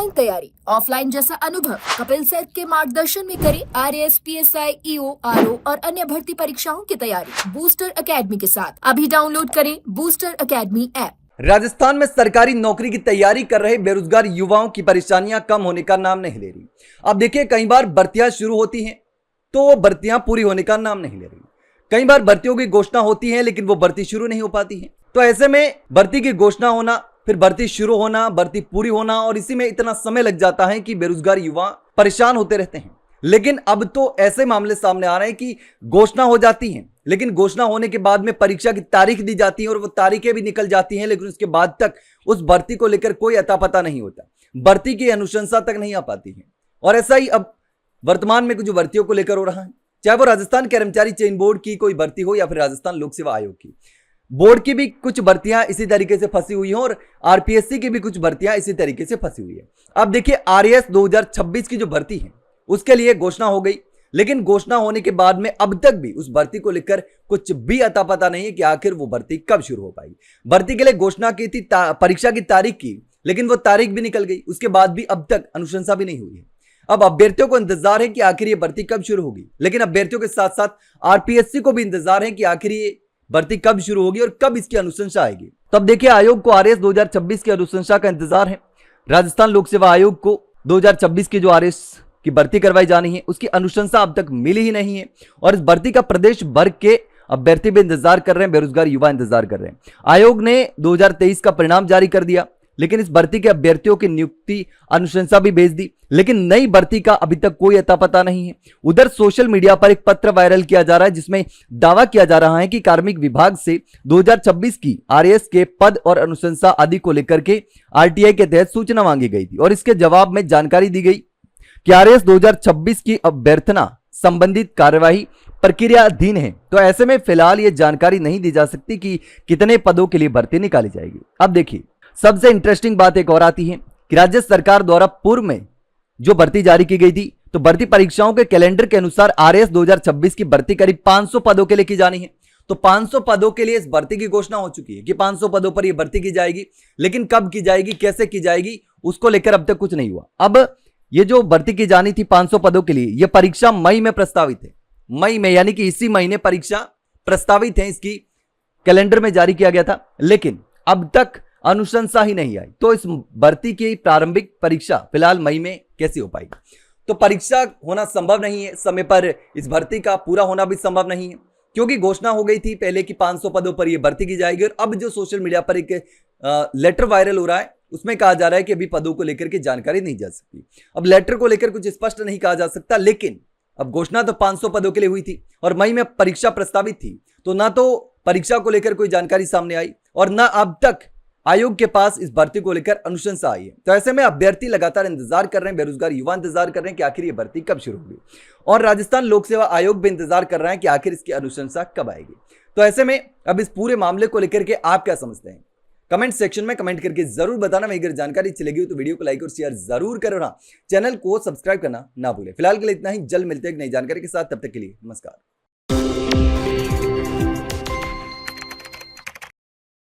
Online तैयारी, offline जैसा अनुभव कपिल सेठ के मार्गदर्शन में करें आरएएस, पीएसआई, ईओ, आरओ और अन्य भर्ती परीक्षाओं की तैयारी बूस्टर एकेडमी के साथ। अभी डाउनलोड करें बूस्टर एकेडमी ऐप। राजस्थान में सरकारी नौकरी की तैयारी कर रहे बेरोजगार युवाओं की परेशानियां कम होने का नाम नहीं ले रही। अब देखिए, कई बार भर्तियां शुरू होती हैं तो वो भर्तियां पूरी होने का नाम नहीं ले रही। कई बार भर्तियों की घोषणा होती है लेकिन वो भर्ती शुरू नहीं हो पाती है। तो ऐसे में भर्ती की घोषणा होना, फिर भर्ती शुरू होना, भर्ती पूरी होना और इसी में इतना समय लग जाता है कि बेरोजगार युवा परेशान होते रहते हैं। लेकिन अब तो ऐसे मामले सामने आ रहे हैं कि घोषणा हो जाती है लेकिन घोषणा होने के बाद में परीक्षा की तारीख दी जाती है और वो तारीखें भी निकल जाती हैं, लेकिन उसके बाद तक उस भर्ती को लेकर कोई अता पता नहीं होता, भर्ती की अनुशंसा तक नहीं आ पाती है। और ऐसा ही अब वर्तमान में कुछ भर्तियों को लेकर हो रहा है, चाहे वो राजस्थान कर्मचारी चयन बोर्ड की कोई भर्ती हो या फिर राजस्थान लोक सेवा आयोग की। बोर्ड की भी कुछ भर्तियां इसी तरीके से फंसी हुई हैं और आरपीएससी की भी कुछ भर्तियां इसी तरीके से फंसी हुई है। अब देखिए, आरएएस 2026 की जो भर्ती है उसके लिए घोषणा हो गई, लेकिन घोषणा होने के बाद में अब तक भी उस भर्ती को लेकर कुछ भी अता पता नहीं है कि आखिर वो भर्ती कब शुरू हो पाएगी। भर्ती के लिए घोषणा की थी, परीक्षा की तारीख की, लेकिन वो तारीख भी निकल गई, उसके बाद भी अब तक अनुशंसा भी नहीं हुई है। अब अभ्यर्थियों को इंतजार है कि आखिर ये भर्ती कब शुरू होगी, लेकिन अभ्यर्थियों के साथ साथ आरपीएससी को भी इंतजार है कि आखिर ये भर्ती कब शुरू होगी और कब इसकी अनुशंसा आएगी। तो अब देखिए, आयोग को आरएएस 2026 की अनुशंसा का इंतजार है। राजस्थान लोक सेवा आयोग को 2026 की जो आरएएस की भर्ती करवाई जानी है उसकी अनुशंसा अब तक मिली ही नहीं है और इस भर्ती का प्रदेश भर के अभ्यर्थी भी इंतजार कर रहे हैं, बेरोजगार युवा इंतजार कर रहे हैं। आयोग ने 2023 का परिणाम जारी कर दिया, लेकिन इस भर्ती के अभ्यर्थियों की नियुक्ति अनुशंसा भी भेज दी, लेकिन नई भर्ती का अभी तक कोई अता पता नहीं है। उधर सोशल मीडिया पर एक पत्र वायरल किया जा रहा है जिसमें दावा किया जा रहा है कि कार्मिक विभाग से 2026 की आरएएस के पद और अनुशंसा आदि को लेकर के आरटीआई के तहत सूचना मांगी गई थी और इसके जवाब में जानकारी दी गई कि आरएएस 2026 की अभ्यर्थना संबंधित कार्यवाही प्रक्रियाधीन है। तो ऐसे में फिलहाल ये जानकारी नहीं दी जा सकती कि कितने पदों के लिए भर्ती निकाली जाएगी। अब देखिए, सबसे इंटरेस्टिंग बात एक और आती है कि राज्य सरकार द्वारा पूर्व में जो भर्ती जारी की गई थी, तो भर्ती परीक्षाओं के कैलेंडर के अनुसार आरएएस 2026 की भर्ती करीब 500 पदों के लिए की जानी है। तो 500 पदों के लिए इस भर्ती की घोषणा हो चुकी है कि 500 पदों पर यह भर्ती की जाएगी, लेकिन कब की जाएगी, कैसे की जाएगी, उसको लेकर अब तक कुछ नहीं हुआ। अब ये जो भर्ती की जानी थी 500 पदों के लिए, यह परीक्षा मई में प्रस्तावित है। मई में यानी कि इसी महीने परीक्षा प्रस्तावित है, इसकी कैलेंडर में जारी किया गया था, लेकिन अब तक अनुशंसा ही नहीं आई। तो इस भर्ती की प्रारंभिक परीक्षा फिलहाल मई में कैसे हो पाएगी? तो परीक्षा होना संभव नहीं है, समय पर इस भर्ती का पूरा होना भी संभव नहीं है, क्योंकि घोषणा हो गई थी पहले कि 500 पदों पर यह भर्ती की जाएगी। और अब जो सोशल मीडिया पर एक लेटर वायरल हो रहा है उसमें कहा जा रहा है कि अभी पदों को लेकर के जानकारी नहीं जा सकती। अब लेटर को लेकर कुछ स्पष्ट नहीं कहा जा सकता, लेकिन अब घोषणा तो 500 पदों के लिए हुई थी और मई में परीक्षा प्रस्तावित थी, तो ना तो परीक्षा को लेकर कोई जानकारी सामने आई और ना अब तक आयोग के पास इस भर्ती को लेकर अनुशंसा आई है। तो ऐसे में अभ्यर्थी लगातार इंतजार कर रहे हैं, बेरोजगार युवा इंतजार कर रहे हैं कि आखिर ये भर्ती कब शुरू होगी और राजस्थान लोक सेवा आयोग भी इंतजार कर रहा है कि आखिर इसकी अनुशंसा कब आएगी। तो ऐसे में अब इस पूरे मामले को लेकर के आप क्या समझते हैं? कमेंट सेक्शन में कमेंट करके जरूर बताना। वहीं अगर जानकारी अच्छी लगी हो तो वीडियो को लाइक और शेयर जरूर करो, चैनल को सब्सक्राइब करना ना भूलें। फिलहाल के लिए इतना ही, जल्द मिलते हैं एक नई जानकारी के साथ, तब तक के लिए नमस्कार।